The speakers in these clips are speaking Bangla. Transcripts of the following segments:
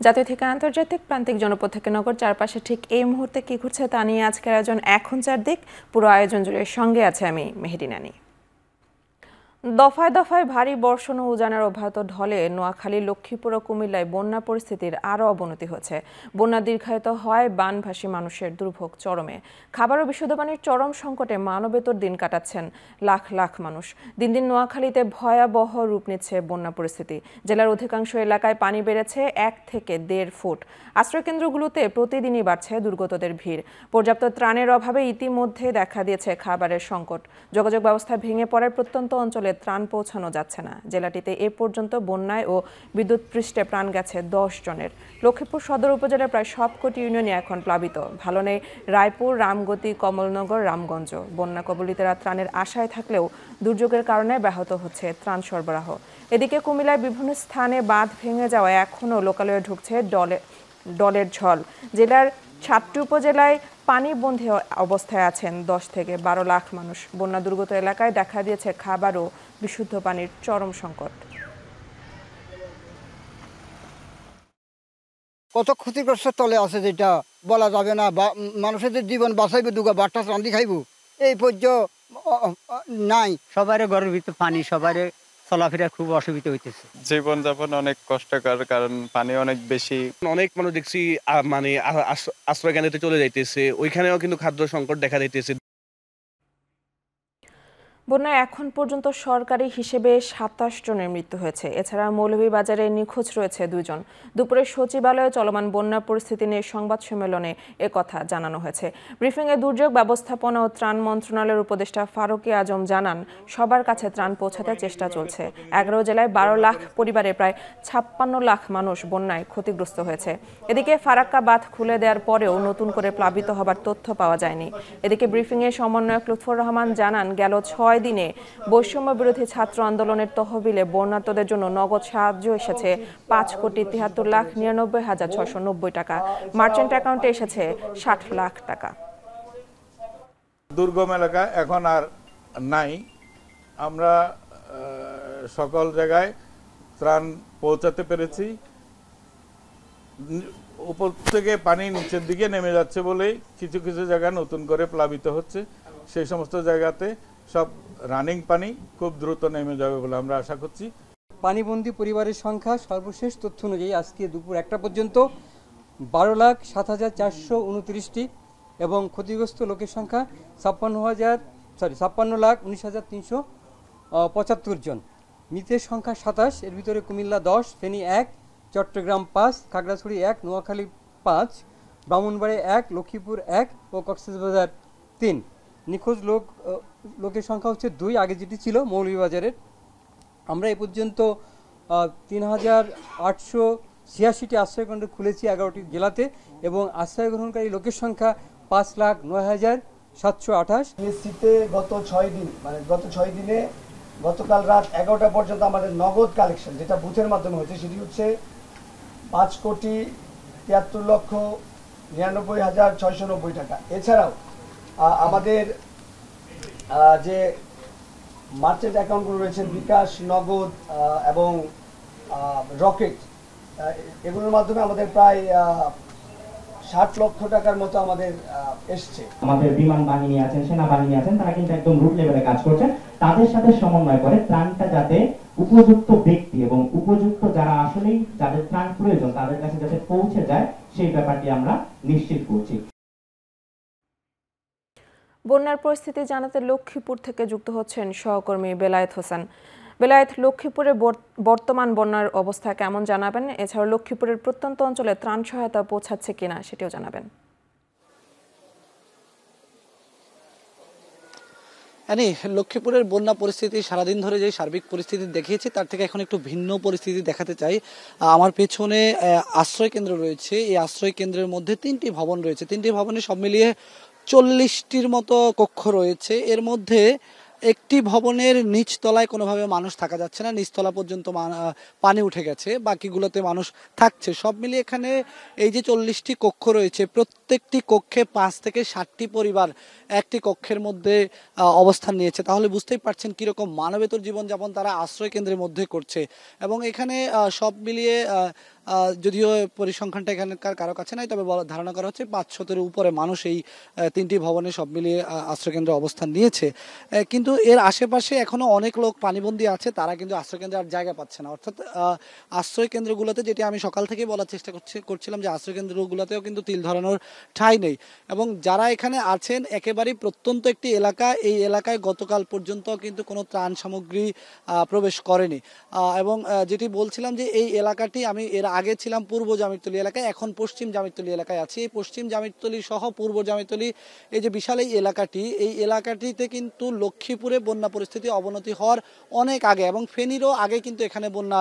জাতীয় থেকে আন্তর্জাতিক, প্রান্তিক, জনপদ থেকে নগর, চারপাশে ঠিক এই মুহূর্তে কি ঘটছে তা নিয়ে আজকের আয়োজন এখন চারদিক। পুরো আয়োজন জুড়ে সঙ্গে আছে আমি মেহেদি নানি। দফায় দফায় ভারী বর্ষণ ও উজানের অব্যাহত ঢলে নোয়াখালী, লক্ষ্মীপুর ও কুমিল্লায় বন্যা পরিস্থিতির আরও অবনতি হচ্ছে। বন্যা দীর্ঘায়িত হয় বানভাসী মানুষের দুর্ভোগ চরমে। খাবার ও বিশুদ্ধ পানির চরম সংকটে মানবেতর দিন কাটাচ্ছেন লাখ লাখ মানুষ। দিন দিন নোয়াখালীতে ভয়াবহ রূপ নিচ্ছে বন্যা পরিস্থিতি। জেলার অধিকাংশ এলাকায় পানি বেড়েছে 1 থেকে 1.5 ফুট। আশ্রয়কেন্দ্রগুলোতে প্রতিদিনই বাড়ছে দুর্গতদের ভিড়। পর্যাপ্ত ত্রাণের অভাবে ইতিমধ্যে দেখা দিয়েছে খাবারের সংকট। যোগাযোগ ব্যবস্থা ভেঙে পড়ার প্রত্যন্ত অঞ্চলে ত্রাণ পৌঁছানো যাচ্ছে না। জেলাটিতে এ পর্যন্ত বন্যায় ও বিদ্যুৎ পৃষ্ঠে প্রাণ গেছে 10 জনের। লক্ষ্মীপুর সদর উপজেলার প্রায় সবকটি ইউনিয়নে এখন প্লাবিত। ভালো নেই রায়পুর, রামগতি, কমলনগর, রামগঞ্জ। বন্যা কবলিতেরা ত্রাণের আশায় থাকলেও দুর্যোগের কারণে ব্যাহত হচ্ছে ত্রাণ সরবরাহ। এদিকে কুমিল্লায় বিভিন্ন স্থানে বাঁধ ভেঙে যাওয়ায় এখনও লোকালয়ে ঢুকছে ডলের ঝড়। জেলার 7টি উপজেলায় পানিবন্দী অবস্থায় আছেন 10 থেকে 12 লাখ মানুষ। বন্যা দুর্গত এলাকায় দেখা দিয়েছে খাবার ও বিশুদ্ধ পানির চরম সংকট। কত ক্ষতিগ্রস্ত তলে আছে যেটা বলা যাবে না। মানুষের জীবন বাঁচাইবে দুগা বাট্টা রান্ধি খাইব এই পর্যন্ত নাই। সবার ঘরের ভিতরে পানি, সবার চলাফেরা খুব অসুবিধা হইতেছে। জীবনযাপন অনেক কষ্টকর, কারণ পানি অনেক বেশি। অনেক মানুষ দেখছি মানে আশ্রয় কেন্দ্রে চলে যাইতেছে, ওইখানেও কিন্তু খাদ্য সংকট দেখা দিতেছে। বন্যায় এখন পর্যন্ত সরকারি হিসেবে 27 জনের মৃত্যু হয়েছে। এছাড়া মৌলভীবাজারে নিখোঁজ রয়েছে 2 জন। দুপুরে সচিবালয়ে চলমান বন্যা পরিস্থিতি নিয়ে সংবাদ সম্মেলনে একথা জানানো হয়েছে। ব্রিফিংয়ে দুর্যোগ ব্যবস্থাপনা ও ত্রাণ মন্ত্রণালয়ের উপদেষ্টা ফারুকে আজম জানান, সবার কাছে ত্রাণ পৌঁছাতে চেষ্টা চলছে। 11 জেলায় 12 লাখ পরিবারে প্রায় 56 লাখ মানুষ বন্যায় ক্ষতিগ্রস্ত হয়েছে। এদিকে ফারাক্কা বাঁধ খুলে দেওয়ার পরেও নতুন করে প্লাবিত হবার তথ্য পাওয়া যায়নি। এদিকে ব্রিফিংয়ে সমন্বয়ক লুৎফর রহমান জানান, গেল 6 দিনে বৈষম্য বিরোধী ছাত্র আন্দোলনের তহবিলে বন্যার্তদের জন্য নগদ সাহায্য এসেছে 5,73,99,690 টাকা। মার্চেন্ট অ্যাকাউন্টে এসেছে 60 লাখ টাকা। দুর্গম এলাকা এখন আর নাই। আমরা সকল জায়গায় ত্রাণ পৌঁছাতে পেরেছি। উপর থেকে পানি নিচের দিকে নেমে যাচ্ছে বলেই কিছু কিছু জায়গা নতুন করে প্লাবিত হচ্ছে। সেই সমস্ত জায়গাতে সব রানিং পানি খুব দ্রুত নেমে যাবে বলে আমরা আশা করছি। পানিবন্দী পরিবারের সংখ্যা সর্বশেষ তথ্য অনুযায়ী আজকে দুপুর 1টা পর্যন্ত 12,07,429টি এবং ক্ষতিগ্রস্ত লোকের সংখ্যা 56,19,375 জন। মৃতের সংখ্যা 27, এর ভিতরে কুমিল্লা 10, ফেনী 1, চট্টগ্রাম 5, খাগড়াছড়ি 1, নোয়াখালী 5, ব্রাহ্মণবাড়িয়া 1, লক্ষ্মীপুর 1 ও কক্সবাজার 3। নিখোঁজ লোকের সংখ্যা হচ্ছে 2, আগে যেটি ছিল মৌলভীবাজারের। আমরা এ পর্যন্ত 3,886টি আশ্রয়কেন্দ্র খুলেছি 11টি জেলাতে এবং আশ্রয় গ্রহণকারী লোকের সংখ্যা 5,09,728। শীতে গত 6 দিন মানে গত 6 দিনে গতকাল রাত 11টা পর্যন্ত আমাদের নগদ কালেকশন যেটা বুথের মাধ্যমে হয়েছে সেটি হচ্ছে 5,73,99,690 টাকা। এছাড়াও আমাদের যে মার্চেন্ট অ্যাকাউন্টগুলো রয়েছে বিকাশ, নগদ এবং রকেট, এগুলোর মাধ্যমে আমাদের প্রায় 60 লক্ষ টাকার মতো আমাদের এসছে। আমাদের বিমান বাহিনী আছেন, সেনাবাহিনী আছেন, তারা কিন্তু একদম রুট লেভেলে কাজ করছেন। তাদের সাথে সমন্বয় করে ত্রাণটা যাতে উপযুক্ত ব্যক্তি এবং উপযুক্ত যারা আসলেই যাদের ত্রাণ প্রয়োজন তাদের কাছে যাতে পৌঁছে যায় সেই ব্যাপারটি আমরা নিশ্চিত করছি। বন্যার পরিস্থিতি জানাতে লক্ষ্মীপুর থেকে যুক্ত হচ্ছেন সহকর্মী বেলায়েত হোসেন। বেলায়েত, লক্ষ্মীপুরে বর্তমান বন্যার অবস্থা কেমন জানাবেন? এছাড়াও লক্ষ্মীপুরের প্রত্যন্ত অঞ্চলে ত্রাণ সহায়তা পৌঁছাচ্ছে কিনা সেটিও জানাবেন। লক্ষ্মীপুরের বন্যা পরিস্থিতি সারাদিন ধরে যে সার্বিক পরিস্থিতি দেখিয়েছে তার থেকে এখন একটু ভিন্ন পরিস্থিতি দেখাতে চাই। আমার পেছনে আশ্রয় কেন্দ্র রয়েছে। এই আশ্রয় কেন্দ্রের মধ্যে 3টি ভবন রয়েছে। 3টি ভবনে সব মিলিয়ে 40টির মতো কক্ষ রয়েছে। এর মধ্যে একটি ভবনের নিচতলায় কোনোভাবে মানুষ থাকা যাচ্ছে না, নিচতলা পর্যন্ত পানি উঠে গেছে, বাকিগুলোতে মানুষ থাকছে। সব মিলিয়ে এখানে এই যে 40টি কক্ষ রয়েছে, প্রত্যেকটি কক্ষে 5 থেকে 7টি পরিবার একটি কক্ষের মধ্যে অবস্থান নিয়েছে। তাহলে বুঝতেই পারছেন কীরকম মানবেতর জীবনযাপন তারা আশ্রয় কেন্দ্রের মধ্যে করছে। এবং এখানে সব মিলিয়ে যদিও পরিসংখ্যানটা এখানকার কারো কাছে নাই, তবে ধারণা করা হচ্ছে 500-এর উপরে মানুষ এই 3টি ভবনে সব মিলিয়ে আশ্রয়কেন্দ্রে অবস্থান নিয়েছে। কিন্তু এর আশেপাশে এখনো অনেক লোক পানিবন্দী আছে, তারা কিন্তু আশ্রয়কেন্দ্রে আর জায়গা পাচ্ছে না। অর্থাৎ আশ্রয়কেন্দ্রগুলোতে, যেটি আমি সকাল থেকেই বলার চেষ্টা করছিলাম, যে আশ্রয়কেন্দ্রগুলোতেও কিন্তু তিল ধরানোর ঠাঁই নেই। এবং যারা এখানে আছেন একেবারেই প্রত্যন্ত একটি এলাকা, এই এলাকায় গতকাল পর্যন্ত কিন্তু কোনো ত্রাণ সামগ্রী প্রবেশ করেনি। এবং যেটি বলছিলাম যে এই এলাকাটি, আমি এর আগে ছিলাম পূর্ব জামিরতলী এলাকায়, এখন পশ্চিম জামিরতলী এলাকায় আছি। এই পশ্চিম জামিরতলী সহ পূর্ব জামিরতলী, এই যে বিশাল এই এলাকাটিতে কিন্তু লক্ষ্মীপুরে বন্যা পরিস্থিতি অবনতি হওয়ার অনেক আগে, এবং ফেনীরও আগে কিন্তু এখানে বন্যা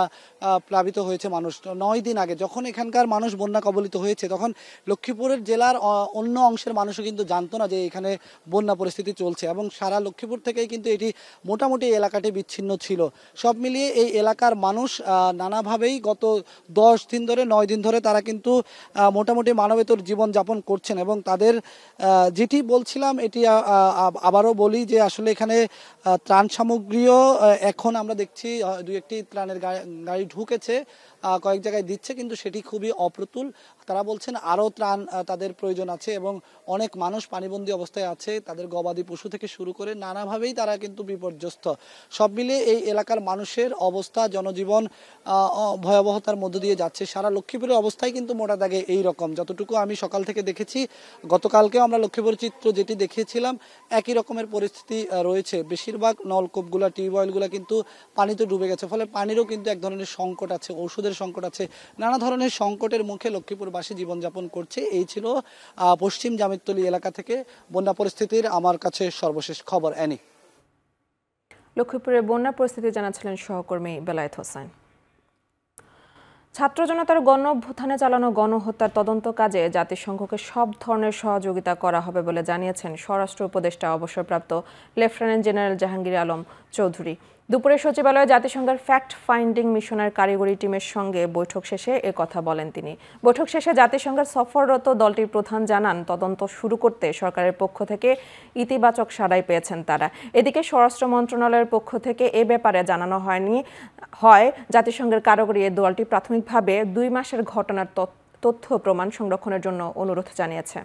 প্লাবিত হয়েছে মানুষ। 9 দিন আগে যখন এখানকার মানুষ বন্যা কবলিত হয়েছে, তখন লক্ষ্মীপুরের জেলার অন্য অংশের মানুষও কিন্তু জানতো না যে এখানে বন্যা পরিস্থিতি চলছে, এবং সারা লক্ষ্মীপুর থেকেই কিন্তু এটি মোটামুটি এলাকাটি বিচ্ছিন্ন ছিল। সব মিলিয়ে এই এলাকার মানুষ নানাভাবেই গত 10 দিন ধরে, 9 দিন ধরে তারা কিন্তু মোটামুটি মানবেতর জীবন যাপন করছেন। এবং তাদের যেটি বলছিলাম, এটি আবারও বলি যে আসলে এখানে ত্রাণ সামগ্রীও এখন আমরা দেখছি 2-1টি ত্রাণের গাড়ি ঢুকেছে, কয়েক জায়গায় দিচ্ছে, কিন্তু সেটি খুবই অপ্রতুল। তারা বলছেন আরও ত্রাণ তাদের প্রয়োজন আছে, এবং অনেক মানুষ পানিবন্দী অবস্থায় আছে, তাদের গবাদি পশু থেকে শুরু করে নানাভাবেই তারা কিন্তু বিপর্যস্ত। সব মিলিয়ে এই এলাকার মানুষের অবস্থা, জনজীবন ভয়াবহতার মধ্য দিয়ে যাচ্ছে। সারা লক্ষ্মীপুরের অবস্থায় কিন্তু মোটা দাগে এই রকম, যতটুকু আমি সকাল থেকে দেখেছি। গতকালকেও আমরা লক্ষ্মীপুর চিত্র যেটি দেখিয়েছিলাম, একই রকমের পরিস্থিতি রয়েছে। বেশিরভাগ নলকূপগুলা, টিউবওয়েলগুলা কিন্তু পানিতে ডুবে গেছে, ফলে পানিরও কিন্তু এক ধরনের সংকট আছে, ওষুধের সংকট আছে, নানা ধরনের সংকটের মুখে লক্ষ্মীপুরবাসী জীবনযাপন করছে। এই ছিল পশ্চিম জামিরতলী এলাকা থেকে বন্যা পরিস্থিতির আমার কাছে সর্বশেষ খবর। অ্যানি, লক্ষ্মীপুরের বন্যা পরিস্থিতি জানাচ্ছিলেন সহকর্মী বেলায়েত হোসেন। ছাত্র জনতার গণ অভ্যুত্থানে চালানো গণহত্যার তদন্ত কাজে জাতিসংঘকে সব ধরনের সহযোগিতা করা হবে বলে জানিয়েছেন স্বরাষ্ট্র উপদেষ্টা অবসরপ্রাপ্ত লেফটেন্যান্ট জেনারেল জাহাঙ্গীর আলম চৌধুরী। দুপুরে সচিবালয়ে জাতিসংঘের ফ্যাক্ট ফাইন্ডিং মিশনের কারিগরি টিমের সঙ্গে বৈঠক শেষে কথা বলেন তিনি। বৈঠক শেষে জাতিসংঘের সফররত দলটির প্রধান জানান, তদন্ত শুরু করতে সরকারের পক্ষ থেকে ইতিবাচক সাড়াই পেয়েছেন তারা। এদিকে স্বরাষ্ট্র মন্ত্রণালয়ের পক্ষ থেকে এ ব্যাপারে জানানো হয় জাতিসংঘের কারিগরি এই দলটি প্রাথমিকভাবে 2 মাসের ঘটনার তথ্য প্রমাণ সংরক্ষণের জন্য অনুরোধ জানিয়েছে।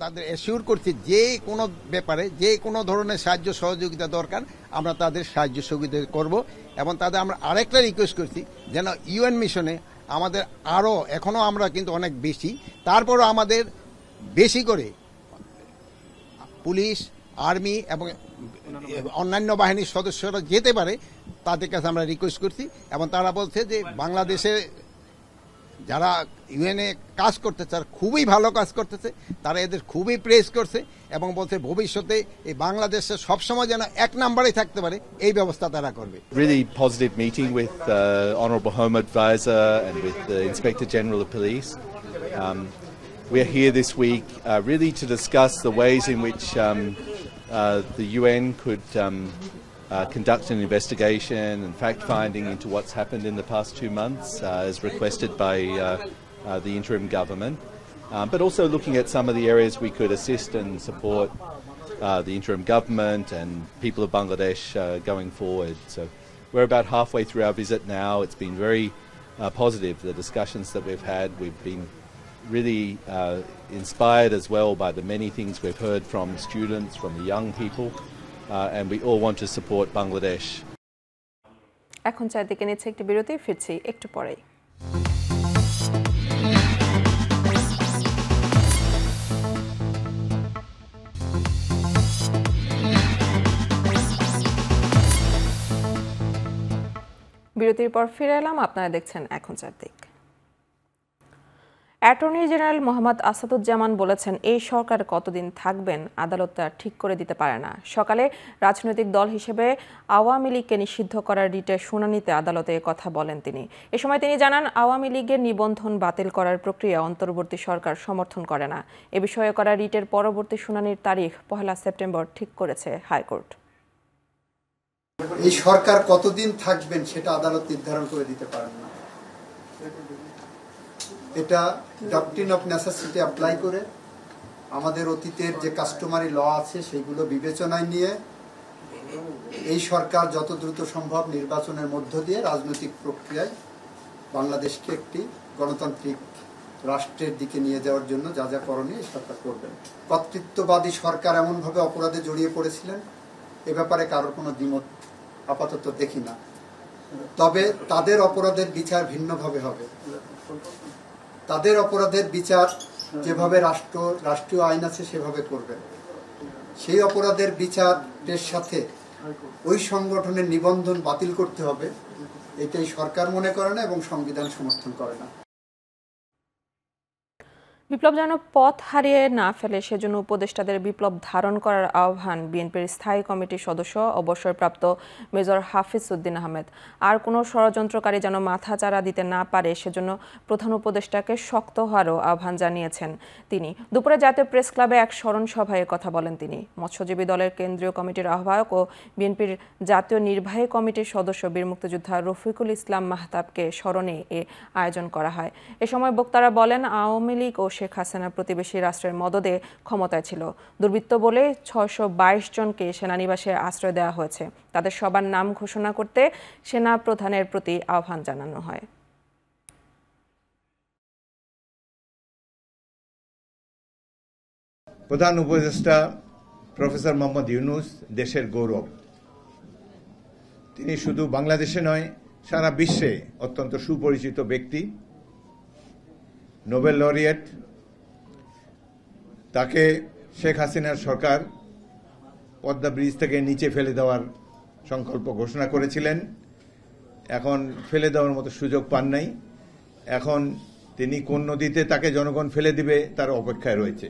তাদের অ্যাসিওর করছি যে কোনো ব্যাপারে, যে কোনো ধরনের সাহায্য সহযোগিতা দরকার আমরা তাদের সাহায্য সহযোগিতা করব। এবং তাদের আমরা আরেকটা রিকোয়েস্ট করছি যেন ইউএন মিশনে আমাদের আরও, এখনও আমরা কিন্তু অনেক বেশি, তারপরও আমাদের বেশি করে পুলিশ, আর্মি এবং অন্যান্য বাহিনীর সদস্যরা যেতে পারে, তাদের কাছে আমরা রিকোয়েস্ট করছি। এবং তারা বলছে যে বাংলাদেশে যারা ইউএনএ কাজ করতেছে তারা খুবই ভালো কাজ করতেছে, তারা এদের খুবই প্রেস করছে এবং বলছে ভবিষ্যতে এই বাংলাদেশে সবসময় যেন 1 নম্বরে থাকতে পারে এই ব্যবস্থা তারা করবে। Really positive meeting with Honourable Home Advisor and with the Inspector General of Police. We are here this week really to discuss the ways in which the UN could conduct an investigation and fact-finding into what's happened in the past 2 months as requested by the interim government, but also looking at some of the areas we could assist and support the interim government and people of Bangladesh going forward. So we're about halfway through our visit now. It's been very positive, the discussions that we've had. We've been really inspired as well by the many things we've heard from students, from the young people, and we all want to support Bangladesh. এখন চারদিকে নিচ্ছে একটি বিরতি, ফিরছি একটু পরেই। বিরতির পর ফিরে এলাম, আপনারা দেখছেন এখন চারদিক। অ্যাটর্নি জেনারেল মোহাম্মদ আসাদুজ্জামান বলেছেন, এই সরকার কতদিন থাকবেন আদালত তা ঠিক করে দিতে পারে না। সকালে রাজনৈতিক দল হিসেবে আওয়ামী লীগকে নিষিদ্ধ করার রিটের শুনানিতে আদালতে কথা বলেন তিনি। এ সময় তিনি জানান, আওয়ামী লীগের নিবন্ধন বাতিল করার প্রক্রিয়া অন্তর্বর্তী সরকার সমর্থন করে না। এ বিষয়ে করা রিটের পরবর্তী শুনানির তারিখ 1 সেপ্টেম্বর ঠিক করেছে হাইকোর্ট। এই সরকার কতদিন থাকবেন সেটা আদালত নির্ধারণ করে দিতে পারেন না। এটা ডক্ট্রিন অফ নেসেসিটি অ্যাপ্লাই করে আমাদের অতীতের যে কাস্টমারি ল আছে সেইগুলো বিবেচনায় নিয়ে এই সরকার যত দ্রুত সম্ভব নির্বাচনের মধ্য দিয়ে রাজনৈতিক প্রক্রিয়ায় বাংলাদেশকে একটি গণতান্ত্রিক রাষ্ট্রের দিকে নিয়ে যাওয়ার জন্য যা যা করণীয় এই সরকার করবেন। কর্তৃত্ববাদী সরকার এমনভাবে অপরাধে জড়িয়ে পড়েছিলেন, এ ব্যাপারে কারোর কোনো দ্বিমত আপাতত দেখি না। তবে তাদের অপরাধের বিচার ভিন্নভাবে হবে। তাদের অপরাধের বিচার যেভাবে রাষ্ট্রীয় আইন আছে সেভাবে করবেন। সেই অপরাধের বিচারের সাথে ওই সংগঠনের নিবন্ধন বাতিল করতে হবে, এটাই সরকার মনে করে না এবং সংবিধান সমর্থন করে না। বিপ্লব যেন পথ হারিয়ে না ফেলে সেজন্য উপদেষ্টাদের বিপ্লব ধারণ করার আহ্বান বিএনপির স্থায়ী কমিটির সদস্য অবসরপ্রাপ্ত মেজর হাফিজ উদ্দিন আহমেদ। আর কোনো ষড়যন্ত্রকারী যেন মাথাচাড়া দিতে না পারে সেজন্য প্রধান উপদেষ্টাকে শক্ত হওয়ারও আহ্বান জানিয়েছেন তিনি। দুপুরে জাতীয় প্রেস ক্লাবে এক স্মরণ সভায় কথা বলেন তিনি। মৎস্যজীবী দলের কেন্দ্রীয় কমিটির আহ্বায়ক ও বিএনপির জাতীয় নির্বাহী কমিটির সদস্য বীর মুক্তিযোদ্ধা রফিকুল ইসলাম মাহতাবকে স্মরণে এ আয়োজন করা হয়। এ সময় বক্তারা বলেন, আওয়ামী লীগ ও শেখ হাসিনা প্রতিবেশী রাষ্ট্রের মদদে ক্ষমতায় ছিল। দুর্বৃত্ত বলে ৬২২ জনকে সেনানিবাসে আশ্রয় দেওয়া হয়েছে। তাদের সবার নাম ঘোষণা করতে সেনা প্রধানের প্রতি আহ্বান জানানো হয়। প্রধান উপদেষ্টা প্রফেসর মোহাম্মদ ইউনূস দেশের গৌরব। তিনি শুধু বাংলাদেশে নয়, সারা বিশ্বে অত্যন্ত সুপরিচিত ব্যক্তি, নোবেল লরিয়েট। তাকে শেখ হাসিনার সরকার পদ্মা ব্রিজ থেকে নিচে ফেলে দেওয়ার সংকল্প ঘোষণা করেছিলেন। এখন ফেলে দেওয়ার মতো সুযোগ পান নাই। এখন তিনি কোন নদীতে তাকে জনগণ ফেলে দিবে তার অপেক্ষায় রয়েছে।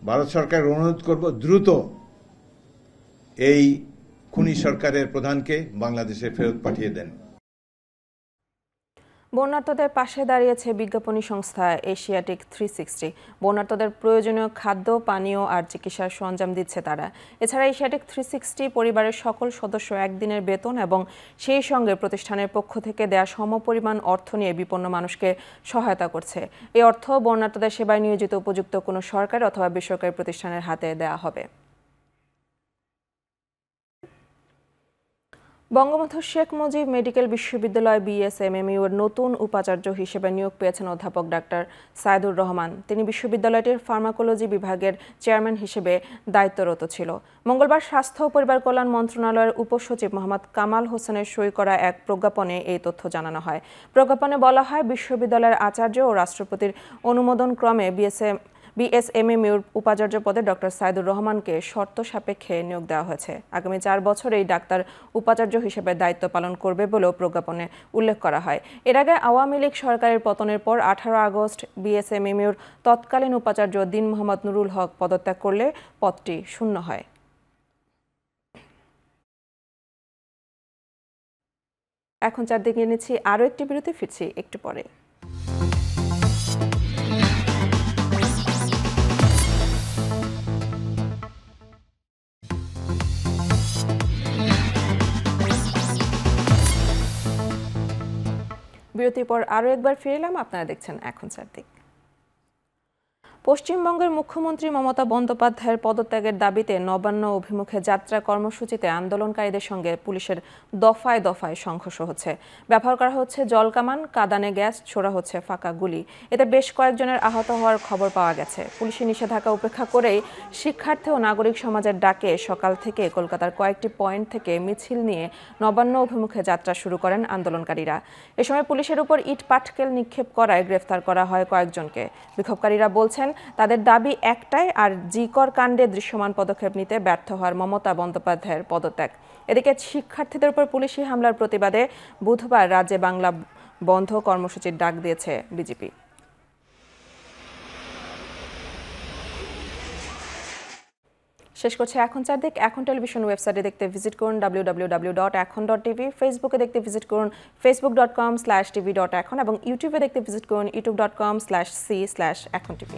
ভারত সরকার অনুরোধ করব দ্রুত এই খুনি সরকারের প্রধানকে বাংলাদেশে ফেরত পাঠিয়ে দেন। বন্যার্তদের পাশে দাঁড়িয়েছে বিজ্ঞাপনী সংস্থা এশিয়াটিক 360। বন্যার্তদের প্রয়োজনীয় খাদ্য, পানীয় আর চিকিৎসার সরঞ্জাম দিচ্ছে তারা। এছাড়া এশিয়াটিক 360 পরিবারের সকল সদস্য একদিনের বেতন এবং সেই সঙ্গে প্রতিষ্ঠানের পক্ষ থেকে দেয়া সমপরিমাণ অর্থ নিয়ে বিপন্ন মানুষকে সহায়তা করছে। এই অর্থ বন্যার্তদের সেবায় নিয়োজিত উপযুক্ত কোনো সরকারি অথবা বেসরকারি প্রতিষ্ঠানের হাতে দেয়া হবে। বঙ্গবন্ধু শেখ মুজিব মেডিকেল বিশ্ববিদ্যালয় বিএসএমএমইউ এর নতুন উপাচার্য হিসেবে নিয়োগ পেয়েছেন অধ্যাপক ডাক্তার সাইদুর রহমান। তিনি বিশ্ববিদ্যালয়টির ফার্মাকোলজি বিভাগের চেয়ারম্যান হিসেবে দায়িত্বরত ছিল। মঙ্গলবার স্বাস্থ্য ও পরিবার কল্যাণ মন্ত্রণালয়ের উপসচিব মোহাম্মদ কামাল হোসেনের সই করা এক প্রজ্ঞাপনে এই তথ্য জানানো হয়। প্রজ্ঞাপনে বলা হয়, বিশ্ববিদ্যালয়ের আচার্য ও রাষ্ট্রপতির অনুমোদন ক্রমে বিএসএমএমইউর উপাচার্য পদে ডক্টর সাইদুর রহমানকে শর্ত সাপেক্ষে নিয়োগ দেওয়া হয়েছে। আগামী 4 বছর এই ডাক্তার উপাচার্য হিসেবে দায়িত্ব পালন করবে বলেও প্রজ্ঞাপনে উল্লেখ করা হয়। এর আগে আওয়ামী লীগ সরকারের পতনের পর 18 আগস্ট বিএসএমএমইউর তৎকালীন উপাচার্য দিন মোহাম্মদ নুরুল হক পদত্যাগ করলে পদটি শূন্য হয়। এখন চারদিকে নিচ্ছি আরও একটি বিরতি, ফিরছি একটু পরে। বিরতির পর আরও একবার ফিরে এলাম। আপনারা দেখছেন এখন চারদিক। পশ্চিমবঙ্গের মুখ্যমন্ত্রী মমতা বন্দ্যোপাধ্যায়ের পদত্যাগের দাবিতে নবান্ন অভিমুখে যাত্রা কর্মসূচিতে আন্দোলনকারীদের সঙ্গে পুলিশের দফায় দফায় সংঘর্ষ হচ্ছে। ব্যবহার করা হচ্ছে জলকামান, কাঁদানে গ্যাস, ছোড়া হচ্ছে ফাঁকা গুলি। এতে বেশ কয়েকজনের আহত হওয়ার খবর পাওয়া গেছে। পুলিশের নিষেধাজ্ঞা উপেক্ষা করেই শিক্ষার্থী ও নাগরিক সমাজের ডাকে সকাল থেকে কলকাতার কয়েকটি পয়েন্ট থেকে মিছিল নিয়ে নবান্ন অভিমুখে যাত্রা শুরু করেন আন্দোলনকারীরা। এ সময় পুলিশের উপর ইট পাটকেল নিক্ষেপ করায় গ্রেফতার করা হয় কয়েকজনকে। বিক্ষোভকারীরা বলছেন, তাদের দাবি একটাই, আর জিকর কাণ্ডে দৃশ্যমান পদক্ষেপ নিতে ব্যর্থ হওয়ার মমতা বন্দ্যোপাধ্যায়ের পদত্যাগ। এদিকে শিক্ষার্থীদের উপর পুলিশি হামলার প্রতিবাদে বুধবার রাজ্যে বাংলা বন্ধ কর্মসূচির ডাক দিয়েছে বিজেপি। শেষ করছে এখন চারদিক। এখন টেলিভিশন ওয়েবসাইটে দেখতে ভিজিট করুন www.ekhon.tv, ফেসবুকে দেখতে ভিজিট করুন facebook.com/tv.ekhon এবং ইউটিউবে দেখতে ভিজিট করুন youtube.com/c/ekhon tv।